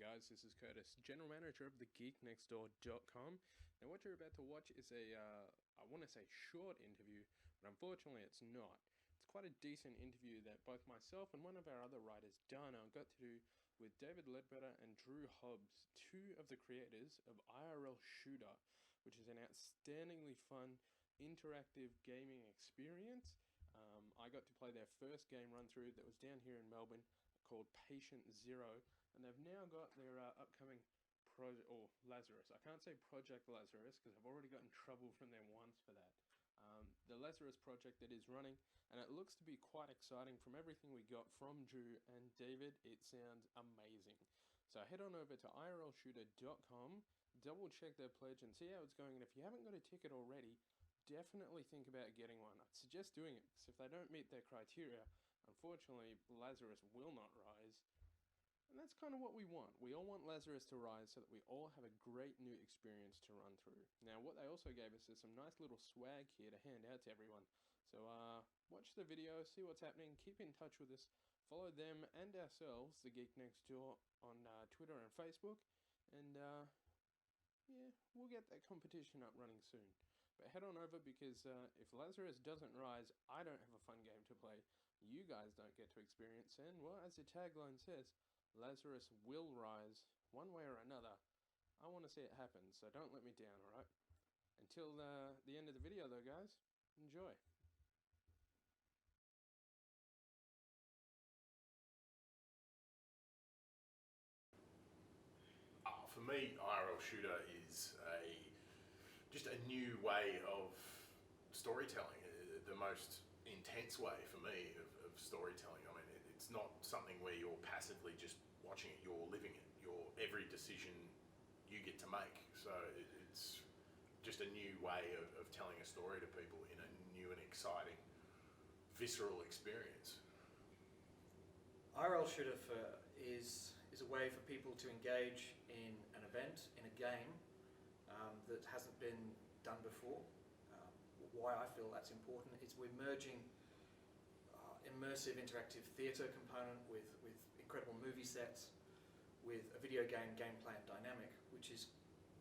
guys, this is Curtis, General Manager of TheGeekNextDoor.com. Now what you're about to watch is I want to say short interview, but unfortunately it's not. It's quite a decent interview that both myself and one of our other writers, Dana, got to do with David Ledbetter and Drew Hobbs, two of the creators of IRLShooter, which is an outstandingly fun, interactive gaming experience. I got to play their first game run through that was down here in Melbourne called Patient Zero, and they've now got their upcoming project, or Lazarus. I can't say Project Lazarus because I've already got in trouble from them once for that. The Lazarus project that is running, and it looks to be quite exciting. From everything we got from Drew and David, it sounds amazing. So head on over to IRLShooter.com, double check their pledge and see how it's going, and if you haven't got a ticket already, definitely think about getting one. I'd suggest doing it, because if they don't meet their criteria, unfortunately, Lazarus will not rise. And that's kind of what we want. We all want Lazarus to rise so that we all have a great new experience to run through. Now, what they also gave us is some nice little swag here to hand out to everyone. So, watch the video, see what's happening, keep in touch with us, follow them and ourselves, The Geek Next Door, on Twitter and Facebook, and yeah, we'll get that competition up running soon. But head on over, because if Lazarus doesn't rise, I don't have a fun game to play, you guys don't get to experience, and, well, as the tagline says, Lazarus will rise, one way or another. I want to see it happen, so don't let me down, alright? Until the end of the video though, guys, enjoy. For me, IRLShooter is just a new way of storytelling, the most intense way for me of storytelling. I mean, it's not something where you're passively just watching it, you're living it. Every decision you get to make. So it's just a new way of telling a story to people in a new and exciting, visceral experience. IRLShooter is a way for people to engage in an event, in a game, that hasn't been done before. Why I feel that's important is we're merging immersive interactive theatre component with incredible movie sets, with a video game gameplay and dynamic, which is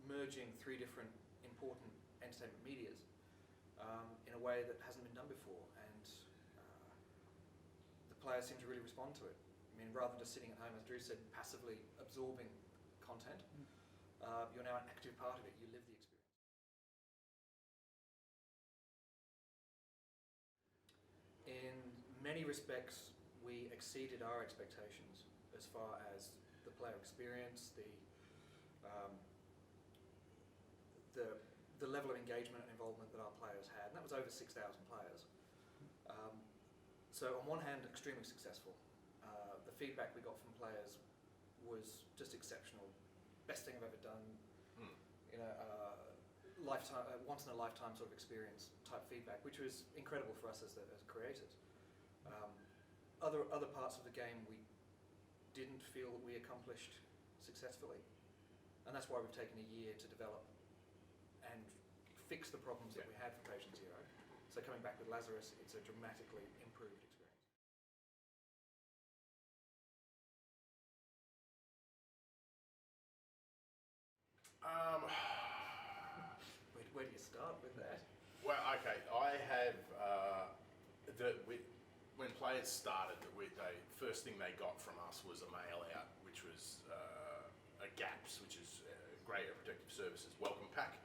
merging three different important entertainment medias in a way that hasn't been done before, and the players seem to really respond to it. I mean, rather than just sitting at home, as Drew said, passively absorbing content, you're now an active part of it, you live the experience. In many respects, we exceeded our expectations as far as the player experience, the level of engagement and involvement that our players had, and that was over 6,000 players. So on one hand, extremely successful. The feedback we got from players was just exceptional. Best thing I've ever done. You know, lifetime, once in a lifetime sort of experience type feedback, which was incredible for us as creators. Other parts of the game we didn't feel that we accomplished successfully, and that's why we've taken a year to develop and fix the problems that we had for Patient Zero. So coming back with Lazarus, it's a dramatically improved experience. Where do you start with that? Well, okay, I have, when players started, the first thing they got from us was a mail out, which was a GAPS, which is Greater Protective Services Welcome Pack.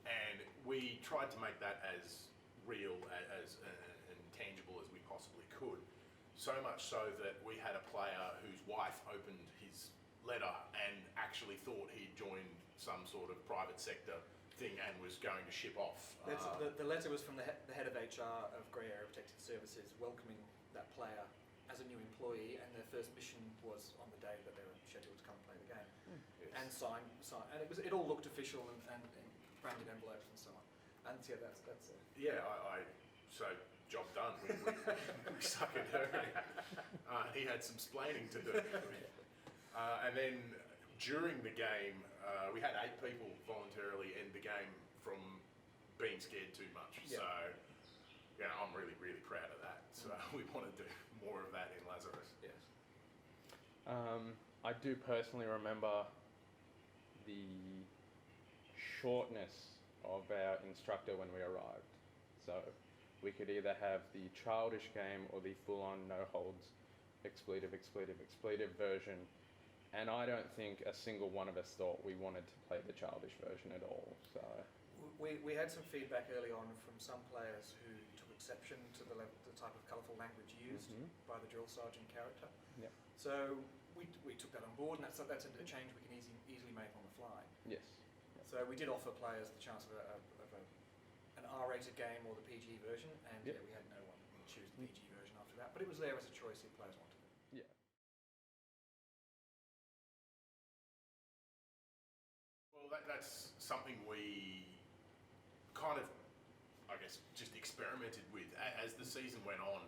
And we tried to make that as real and tangible as we possibly could. So much so that we had a player whose wife opened his letter and actually thought he'd joined some sort of private sector thing and was going to ship off. The letter was from the head of HR of Grey Area Protective Services welcoming that player as a new employee, and their first mission was on the day that they were scheduled to come and play the game. Yes. And sign, and it all looked official and branded envelopes and so on. And yeah, that's it. Yeah, so job done. We suckered her. He had some splaining to do. And then during the game, we had 8 people voluntarily end the game from being scared too much. Yeah. So, you know, I'm really, really proud of that. So we want to do more of that in Lazarus. Yes. I do personally remember the shortness of our instructor when we arrived. So we could either have the childish game or the full-on no-holds expletive version. And I don't think a single one of us thought we wanted to play the childish version at all. So we had some feedback early on from some players who took exception to the type of colourful language used by the drill sergeant character. Yep. So we took that on board, and that's a change we can easily make on the fly. Yes. So we did offer players the chance of an R-rated game or the PG version, and Yep. we had no one choose the PG version after that. But it was there as a choice if players wanted it. Yeah. Well, that's something we kind of, I guess, just experimented with. As the season went on,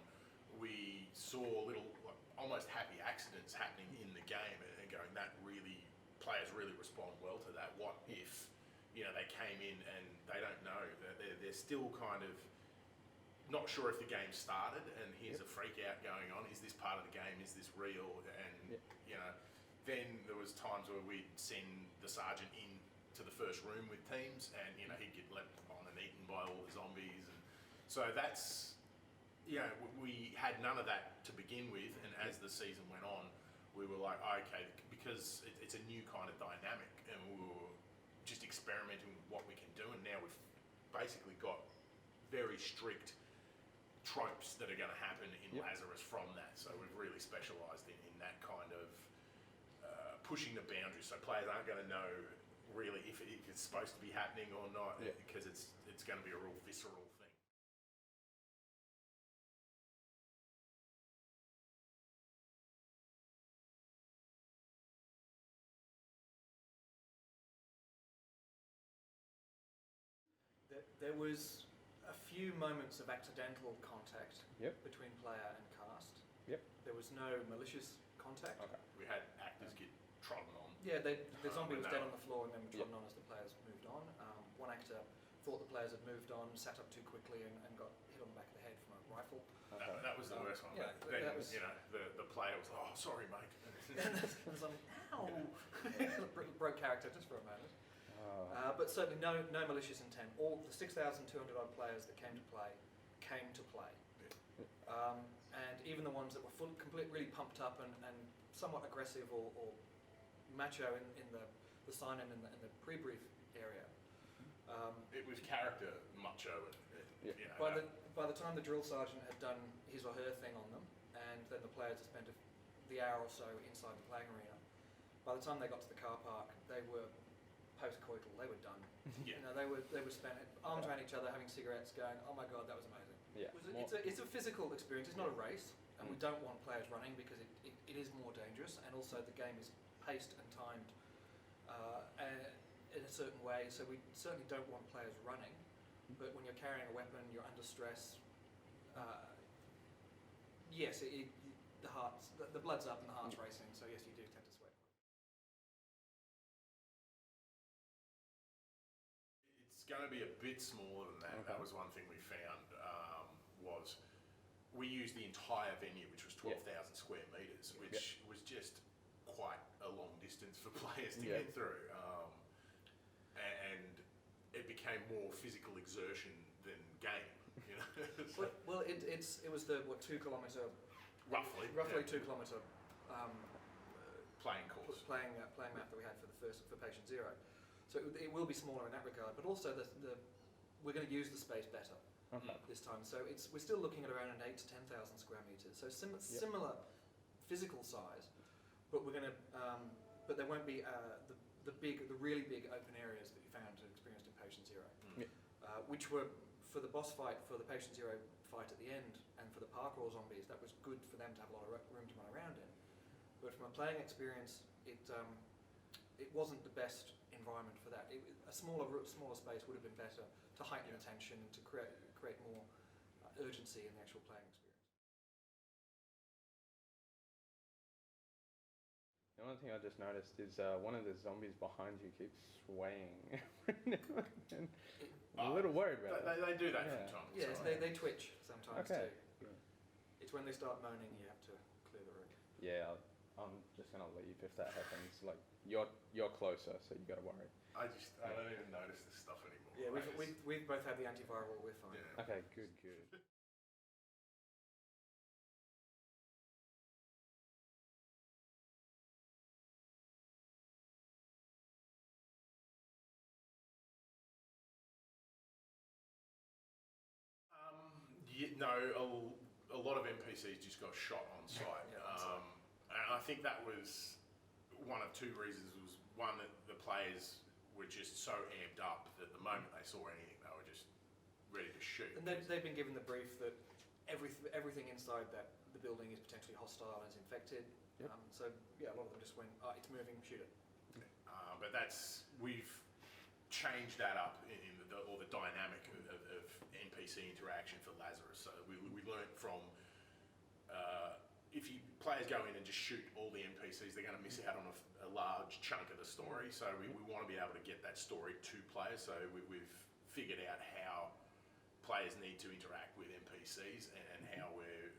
we saw little, almost happy accidents happening in the game, and going, that really, players really respond well to that. What if, they came in and they don't know, they're still kind of not sure if the game started, and here's a freak out going on. Is this part of the game? Is this real? And, then there was times where we'd send the sergeant in to the first room with teams, and, he'd get leapt on and eaten by all the zombies. And so that's, we had none of that to begin with, and as the season went on, we were like, okay, because it's a new kind of dynamic, and we were just experimenting with what we can do, and now we've basically got very strict tropes that are going to happen in Lazarus from that. So we've really specialised in that kind of pushing the boundaries, so players aren't going to know really if it's supposed to be happening or not, because it's going to be a real visceral thing. There was a few moments of accidental contact between player and cast. Yep. There was no malicious contact. Okay. We had actors get trodden on. Yeah, the zombie was dead on the floor and then trodden on as the players moved on. One actor thought the players had moved on, sat up too quickly and got hit on the back of the head from a rifle. That was the worst one. Yeah, then, that was... the player was, oh, sorry, mate. and it's like, ow! Broke character just for a moment. But certainly no malicious intent. All the 6,200 odd players that came to play came to play. And even the ones that were really pumped up and somewhat aggressive or macho in the sign-in in the pre-brief area. It was character macho. By the time the drill sergeant had done his or her thing on them, and then the players had spent the hour or so inside the playing arena, by the time they got to the car park, they were post-coital. They were done. They were spent arms around each other, having cigarettes, going, "Oh my God, that was amazing." Yeah. It's a physical experience. It's not a race, and we don't want players running because it is more dangerous, and also the game is paced and timed in a certain way. So we certainly don't want players running. But when you're carrying a weapon, you're under stress. Yes, the blood's up and the heart's racing. So yes, you do tend to sweat. It's going to be a bit smaller than that. Okay. That was one thing we found. Was we used the entire venue, which was 12,000 square metres, which was just quite a long distance for players to get through. And it became more physical exertion than game. Well, it was the 2 kilometre, roughly 2 kilometre playing course, playing map that we had for patient zero. So it will be smaller in that regard, but also we're going to use the space better this time. So we're still looking at around an 8,000 to 10,000 square metres. So similar physical size, but we're going to but there won't be the really big open areas that you found and experienced in patient zero, which were for the boss fight, for the patient zero fight at the end, and for the parkour zombies. That was good for them to have a lot of room to run around in. But from a playing experience, it wasn't the best environment for that. A smaller space would have been better to heighten the tension and to create more urgency in the actual playing experience. The only thing I just noticed is one of the zombies behind you keeps swaying. I'm a little worried about that. They do that from time to time. Yes, they twitch sometimes Okay. too. It's when they start moaning you have to clear the room. Yeah, I'm just gonna leave if that happens. Like you're closer, so you gotta worry. I don't even notice this stuff anymore. Yeah, we've both had the antiviral. We're fine. Yeah. Okay, good. A lot of NPCs just got shot on sight. And I think that was one of two reasons. Was one that the players were just so amped up that the moment they saw anything, they were just ready to shoot. And they've been given the brief that everything inside the building is potentially hostile and is infected. Yep. So yeah, a lot of them just went, it's moving, shoot it. But we've changed that up in the dynamic of NPC interaction for Lazarus. So we learnt from if players go in and just shoot all the NPCs, they're going to miss out on a large chunk of the story. So we want to be able to get that story to players. So we've figured out how players need to interact with NPCs and how we're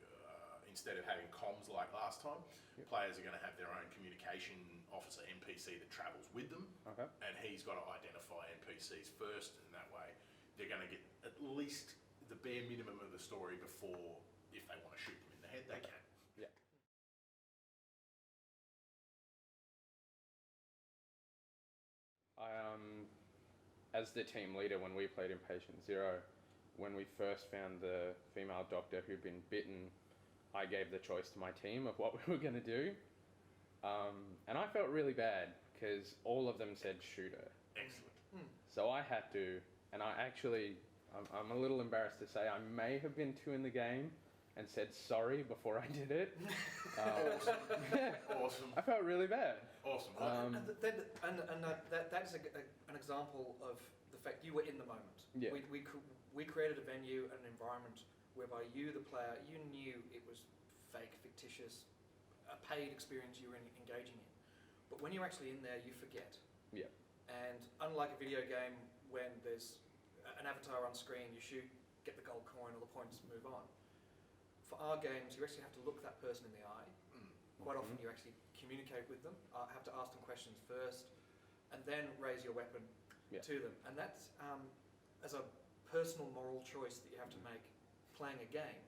instead of having comms like last time, players are going to have their own communication officer NPC that travels with them, and he's got to identify NPCs first, and that way they're going to get at least the bare minimum of the story before, if they want to shoot them in the head, they can. Yeah. As the team leader, when we played in Patient Zero, when we first found the female doctor who'd been bitten, I gave the choice to my team of what we were going to do. And I felt really bad because all of them said shooter. Excellent. So I had to, and I'm a little embarrassed to say I may have been two in the game and said sorry before I did it. Awesome. I felt really bad. Awesome. That's an example of the fact you were in the moment. Yeah. We created a venue and an environment whereby you, the player, you knew it was fake, fictitious, a paid experience you were engaging in. But when you're actually in there, you forget. Yeah. And unlike a video game, when there's an avatar on screen, you shoot, get the gold coin, all the points, move on. For our games, you actually have to look that person in the eye. Quite often you actually communicate with them, have to ask them questions first, and then raise your weapon to them. And that's, as a personal moral choice that you have to make playing a game,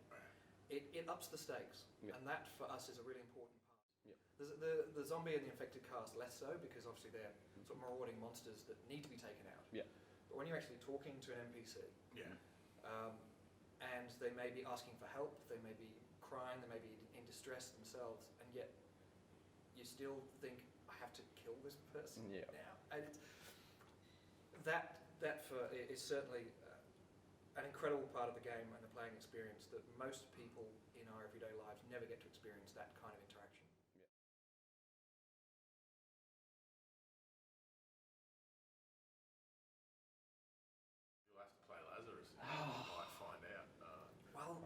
it ups the stakes. And that, for us, is a really important part. The zombie and the infected cast, less so, because obviously they're sort of marauding monsters that need to be taken out. But when you're actually talking to an NPC, and they may be asking for help, they may be crying, they may be in distress themselves, and yet you still think, I have to kill this person now. And that is certainly an incredible part of the game and the playing experience that most people in our everyday lives never get to experience that kind of interaction. You'll have to play Lazarus and you might find out.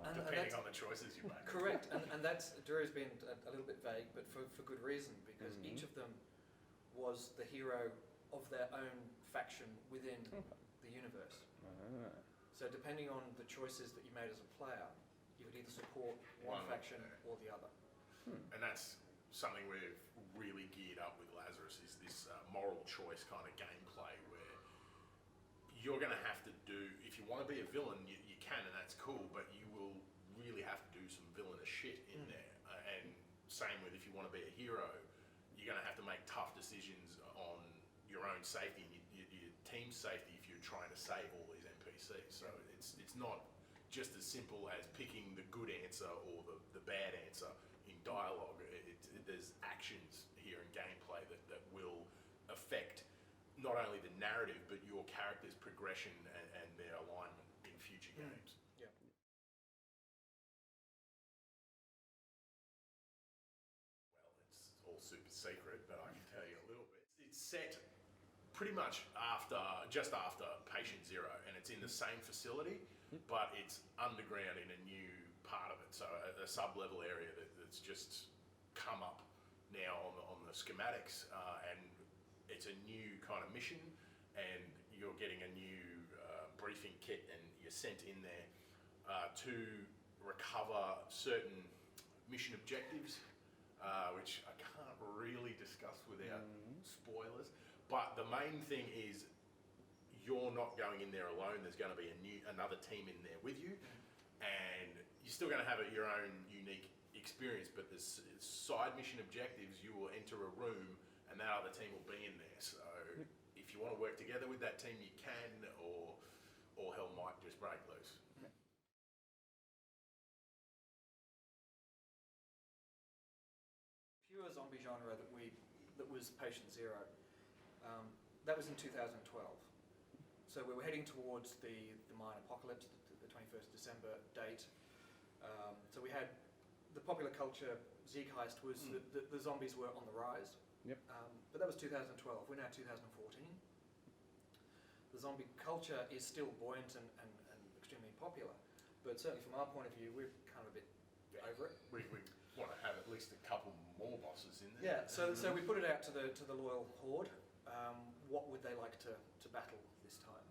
Depending on the choices you make. Correct, and that's, Drew's been a little bit vague, but for good reason, because each of them was the hero of their own faction within the universe. So depending on the choices that you made as a player, you would either support one faction or the other. And that's something we've really geared up with Lazarus, is this moral choice kind of gameplay where you're going to have to do, if you want to be a villain, you can, and that's cool, but you will really have to do some villainous shit in there. And same with if you want to be a hero, you're going to have to make tough decisions on your own safety and your team's safety if you're trying to save all these NPCs. So it's not just as simple as picking the good answer or the bad answer in dialogue. There's actions here in gameplay that will affect not only the narrative but your character's progression and their alignment in future games. Well, it's all super secret, but I can tell you a little bit. It's set pretty much just after Patient Zero, and it's in the same facility, but it's underground in a new part of it. So a sub-level area that's just come up now on the schematics, and it's a new kind of mission, and you're getting a new briefing kit, and you're sent in there to recover certain mission objectives which I can't really discuss without spoilers. But the main thing is you're not going in there alone. There's going to be another team in there with you, and you're still going to have your own unique experience. But there's side mission objectives. You will enter a room, and that other team will be in there. So if you want to work together with that team, you can, or hell might just break loose. Pure zombie genre that was Patient Zero. That was in 2012. So we were heading towards the Mayan apocalypse, the 21st December date. So we had the popular culture zeitgeist was the zombies were on the rise. Yep. But that was 2012. We're now 2014. The zombie culture is still buoyant and extremely popular. But certainly from our point of view, we're kind of a bit over it. We want to have at least a couple more bosses in there. Yeah, so we put it out to the loyal horde. What would they like to battle this time?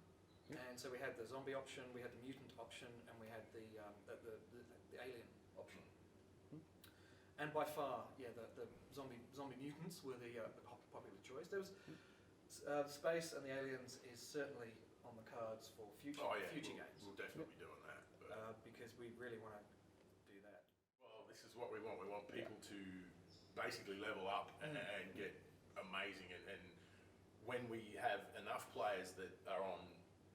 Yep. And so we had the zombie option, we had the mutant option, and we had the alien option. And by far, yeah, the zombie mutants were the popular choice. There was space and the aliens is certainly on the cards for future games. We'll definitely be doing that. Because we really want to do that. Well, this is what we want. We want people to basically level up and get amazing. And when we have enough players that are on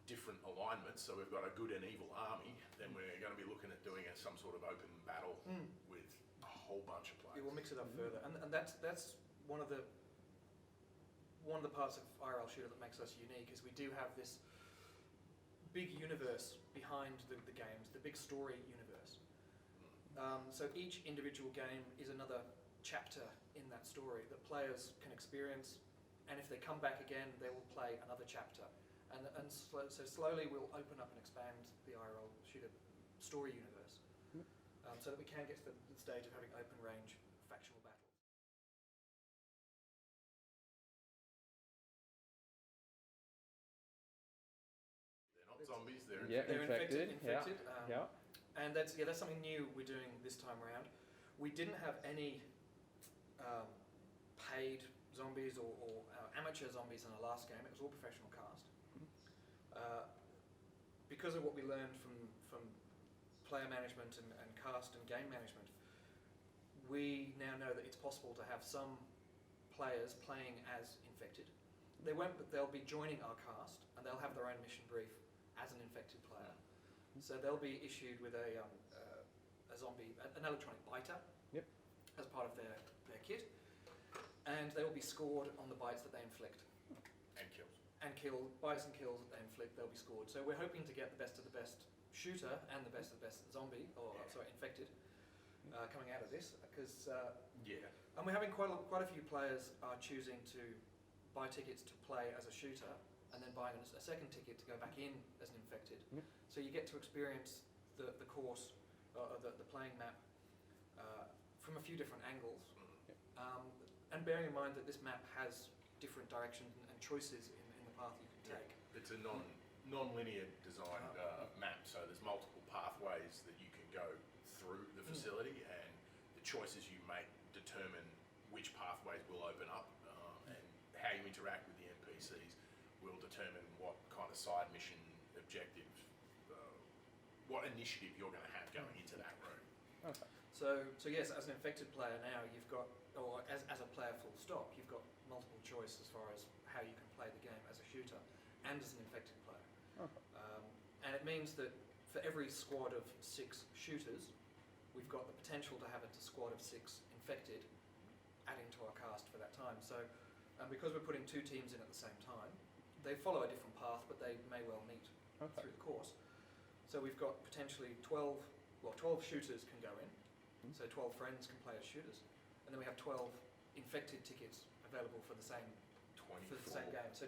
different alignments, so we've got a good and evil army, then we're going to be looking at doing some sort of open battle with a whole bunch of players. Yeah, we'll mix it up further, and that's one of the parts of IRLShooter that makes us unique is we do have this big universe behind the games, the big story universe. So each individual game is another chapter in that story that players can experience, and if they come back again, they will play another chapter. So slowly we'll open up and expand the IRLShooter story universe so that we can get to the stage of having open range factional battles. They're not zombies, they're infected. Yeah. And that's something new we're doing this time around. We didn't have any paid zombies or amateur zombies in our last game. It was all professional cast. Because of what we learned from player management and cast and game management, we now know that it's possible to have some players playing as infected. They won't, but they'll be joining our cast and they'll have their own mission brief as an infected player. So they'll be issued with a zombie, an electronic biter, as part of their kit, and they will be scored on the bites that they inflict. Bites and kills that they inflict, they'll be scored. So we're hoping to get the best of the best shooter and the best of the best zombie, infected, coming out of this, because and we're having quite a few players are choosing to buy tickets to play as a shooter, and then buying a second ticket to go back in as an infected. So you get to experience the course, the playing map, from a few different angles, and bearing in mind that this map has different directions and choices in the path you can take. It's a non-linear designed map, so there's multiple pathways that you can go through the facility, and the choices you make determine which pathways will open up, and how you interact with the NPCs will determine what kind of side mission objective, what initiative you're going to have going into that room. Okay. So yes, as an infected player now, you've got, or as a player full stop, you've got multiple choice as far as how you can play the game as a shooter and as an infected player. Okay. And it means that for every squad of 6 shooters, we've got the potential to have a squad of 6 infected adding to our cast for that time. So because we're putting 2 teams in at the same time, they follow a different path, but they may well meet through the course. So we've got potentially 12 shooters can go in, so 12 friends can play as shooters, and then we have 12 infected tickets available for the same 24. game. So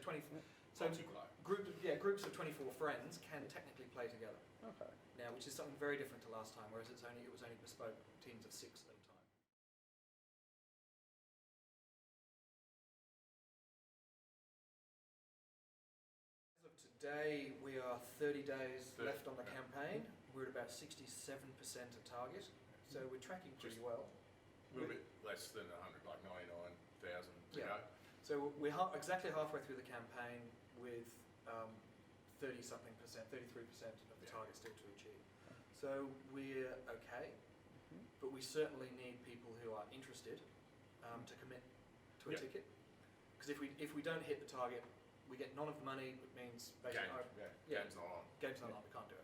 groups of 24 friends can technically play together. Okay. Now, which is something very different to last time, whereas it was only bespoke teams of 6 at a time. As of today, we are 30 days left on the campaign. We're at about 67% of target, so we're tracking pretty well. little bit less than 100, like 99,000 to Yeah. go. So we're exactly halfway through the campaign with 30-something percent, 33% of the Yeah. target still to achieve. So we're okay, but we certainly need people who are interested to commit to a Yeah. ticket. Because if we don't hit the target, we get none of the money. It means basically Game's not on. game's not on. We can't do it.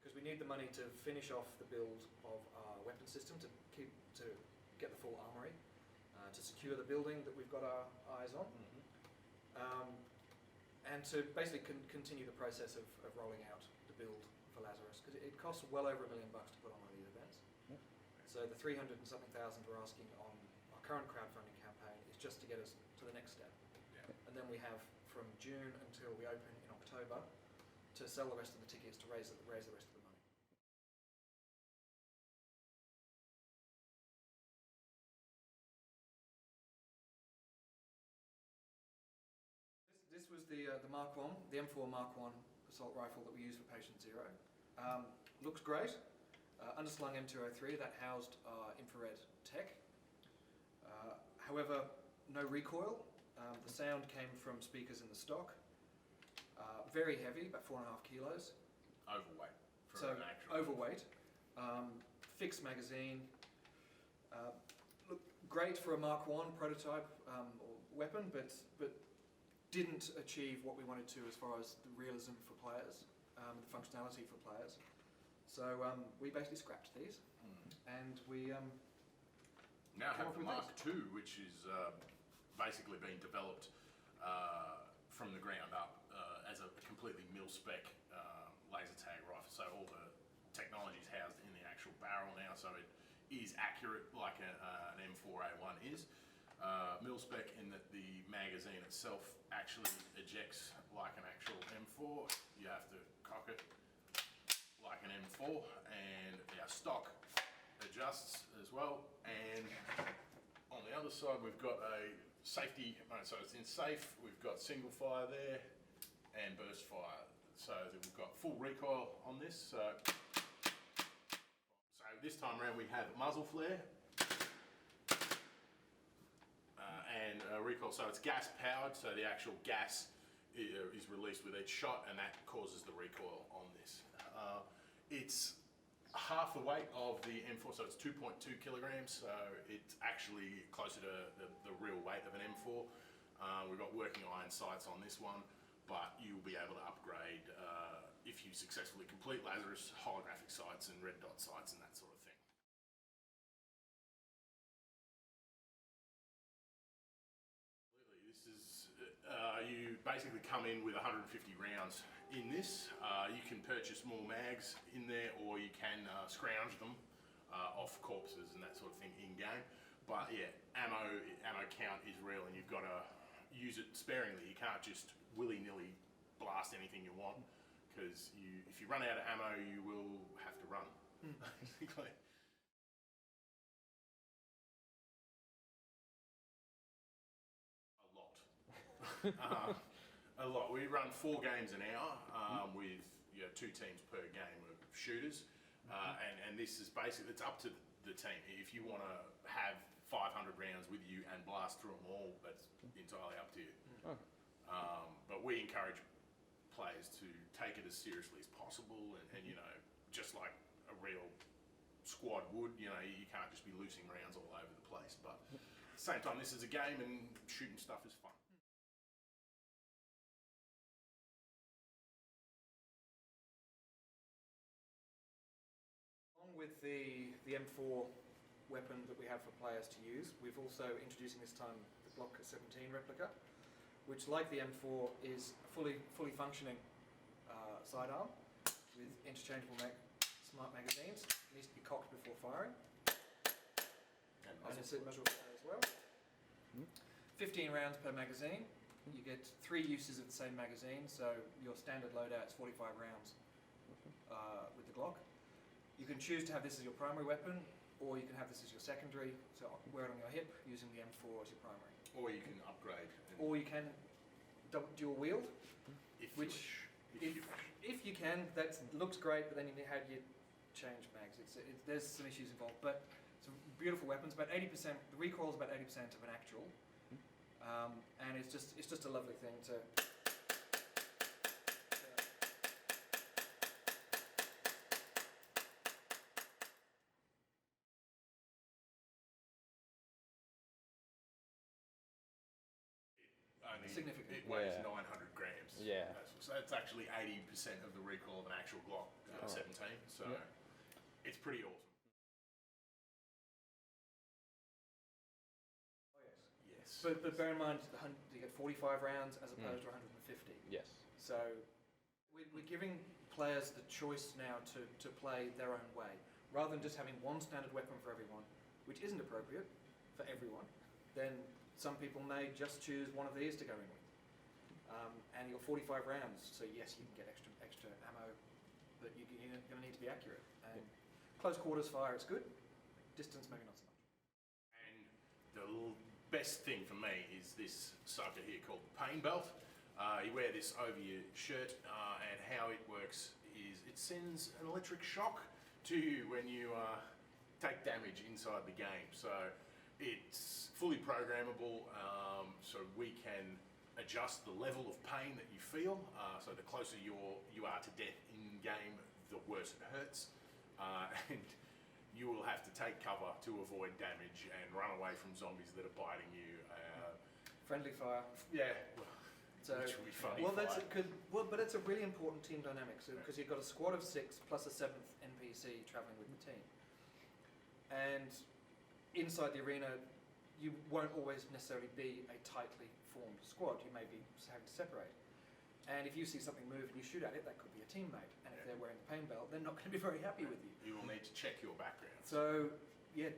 Because we need the money to finish off the build of our weapon system to get the full armory, to secure the building that we've got our eyes on, and to basically continue the process of rolling out the build for Lazarus, because it costs well over $1 million to put on one of these events. Yeah. So the 300 and something thousand we're asking on our current crowdfunding campaign is just to get us to the next step. Yeah. And then we have from June until we open in October to sell the rest of the tickets to raise the rest of the money. This was the Mark 1, the M4 Mark 1 assault rifle that we use for Patient Zero. Looks great. Underslung M203 that housed infrared tech. However, no recoil. The sound came from speakers in the stock. Very heavy, about 4.5 kilos. Overweight. For So an actual. overweight. Fixed magazine. Look great for a Mark 1 prototype weapon, but didn't achieve what we wanted to as far as the realism for players, the functionality for players. So we basically scrapped these, and we Now come have up the with Mark II, which is basically being developed from the ground up as a completely mil-spec laser tag rifle. So all the technology is housed in the actual barrel now, so it is accurate like an M4A1 is. Mil-spec in that the magazine itself actually ejects like an actual M4. You have to cock it like an M4, and our stock adjusts as well. And on the other side we've got a safety mode, so it's in safe. We've got single fire there and burst fire, so that we've got full recoil on this. So this time around we have muzzle flare and recoil, so it's gas powered, so the actual gas is released with each shot, and that causes the recoil on this. It's half the weight of the M4, so it's 2.2 kilograms, so it's actually closer to the real weight of an M4. We've got working iron sights on this one, but you'll be able to upgrade if you successfully complete Lazarus, holographic sights and red dot sights and that sort of thing. This is, you basically come in with 150 rounds in this. You can purchase more mags in there, or you can scrounge them off corpses and that sort of thing in game. But yeah, ammo count is real, and you've got to use it sparingly. You can't just willy-nilly blast anything you want, because if you run out of ammo, you will have to run, basically. A lot. We run 4 games an hour with 2 teams per game of shooters, and this is basically, it's up to the team. If you want to have 500 rounds with you and blast through them all, that's entirely up to you. But we encourage players to take it as seriously as possible, and just like a real squad would, you can't just be loosing rounds all over the place. But at the same time, this is a game, and shooting stuff is fun. Along with the M4 weapon that we have for players to use, we've also introducing this time the Glock 17 replica, which, like the M4, is a fully functioning sidearm with interchangeable smart magazines. It needs to be cocked before firing, and it's a muzzle flare as well. 15 rounds per magazine. You get 3 uses of the same magazine, so your standard loadout is 45 rounds with the Glock. You can choose to have this as your primary weapon, or you can have this as your secondary, so wear it on your hip using the M4 as your primary. Or you can upgrade. Or you can dual wield, If which if you can, that looks great, but then you how do you change mags? There's some issues involved, but some beautiful weapons. About 80%, the recoil is about 80% of an actual, and it's just a lovely thing to. Significant. It weighs 900 grams. Yeah. So it's actually 80% of the recoil of an actual Glock 17. So it's pretty awesome. Oh Yes. But bear in mind, you get 45 rounds as opposed to 150. Yes. So we're giving players the choice now to play their own way, rather than just having one standard weapon for everyone, which isn't appropriate for everyone. Then some people may just choose one of these to go in with. And you've got 45 rounds, so yes, you can get extra ammo, but you're going to need to be accurate. And close quarters fire, it's good. Distance, maybe not so much. And the best thing for me is this sucker here called the pain belt. You wear this over your shirt, and how it works is it sends an electric shock to you when you take damage inside the game. So it's fully programmable, so we can adjust the level of pain that you feel. So the closer you are to death in game, the worse it hurts, and you will have to take cover to avoid damage and run away from zombies that are biting you. Friendly fire. Yeah. So, which will be funny. But it's a really important team dynamic, because you've got a squad of 6 plus a 7th NPC travelling with the team, and inside the arena, you won't always necessarily be a tightly formed squad. You may be having to separate. And if you see something move and you shoot at it, that could be a teammate. And if they're wearing the pain belt, they're not going to be very happy with you. You will need to check your background. So, yeah,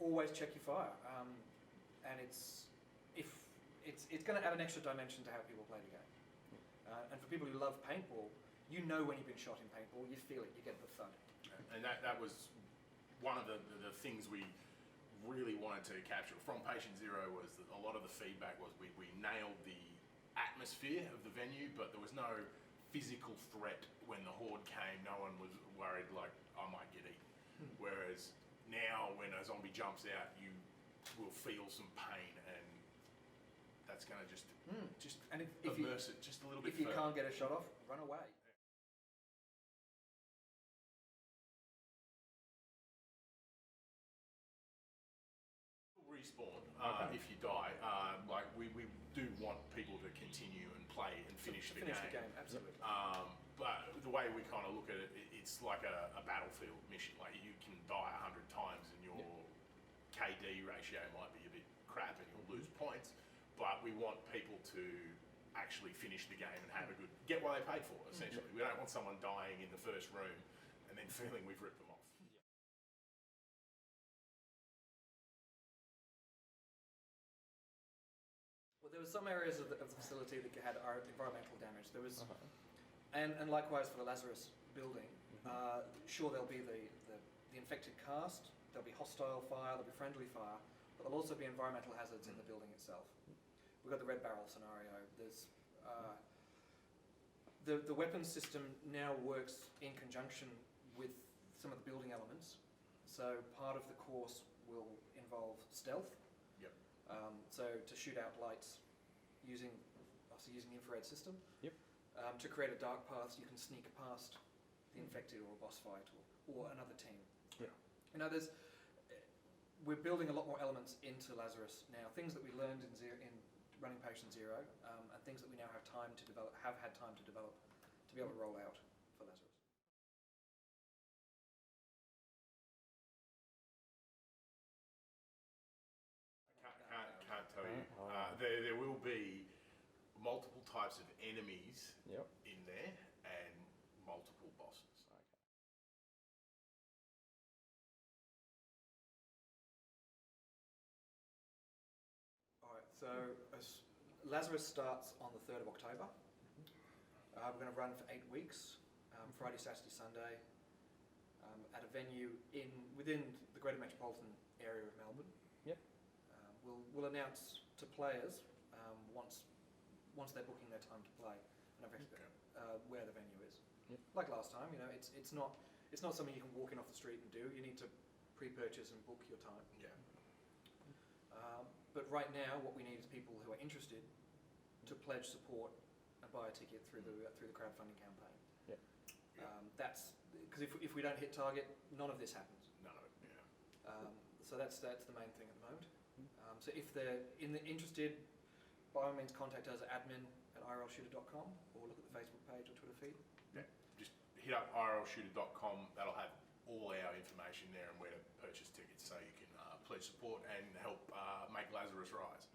always check your fire. And it's going to add an extra dimension to how people play the game. And for people who love paintball, you know when you've been shot in paintball, you feel it, you get the thud. And that was one of the things we really wanted to capture from Patient Zero, was that a lot of the feedback was we nailed the atmosphere of the venue, but there was no physical threat when the horde came. No one was worried like, I might get eaten. Whereas now when a zombie jumps out, you will feel some pain, and that's going to just and immerse it just a little bit further. If you further. can't get a shot off, run away. Respawn if you die. Like we do want people to continue and play and finish the game. Absolutely. But the way we kind of look at it, it's like a battlefield mission. Like you can die 100 times and your KD ratio might be a bit crap and you'll lose points. But we want people to actually finish the game and have a good, get what they paid for, essentially. We don't want someone dying in the first room and then feeling we've ripped them off. Well, there were some areas of the facility that had environmental damage. There was, and likewise for the Lazarus building. Sure, there'll be the infected cast, there'll be hostile fire, there'll be friendly fire, but there'll also be environmental hazards in the building itself. We've got the red barrel scenario. There's the weapons system now works in conjunction with some of the building elements. So part of the course will involve stealth. So to shoot out lights using the infrared system. To create a dark path, so you can sneak past the infected or a boss fight or another team. You know, we're building a lot more elements into Lazarus now. Things that we learned in running Patient Zero, and things that we now have had time to develop, to be able to roll out for Lazarus. Can't tell you. There will be multiple types of enemies in there and multiple bosses. Alright, so Lazarus starts on the 3rd of October. We're going to run for 8 weeks, Friday, Saturday, Sunday. at a venue within the greater metropolitan area of Melbourne. Yep. We'll announce to players once they're booking their time to play where the venue is. Yep. Like last time, it's not something you can walk in off the street and do. You need to pre-purchase and book your time. Yeah. But right now, what we need is people who are interested to pledge support and buy a ticket through the crowdfunding campaign. Yep. That's because if we don't hit target, none of this happens. None of it. Yeah. So that's the main thing at the moment. So if they're interested, by all means contact us at admin@IRLShooter.com or look at the Facebook page or Twitter feed. Yeah. Just hit up IRLShooter.com. That'll have all our information there and where to purchase tickets, so you can pledge support and help make Lazarus rise.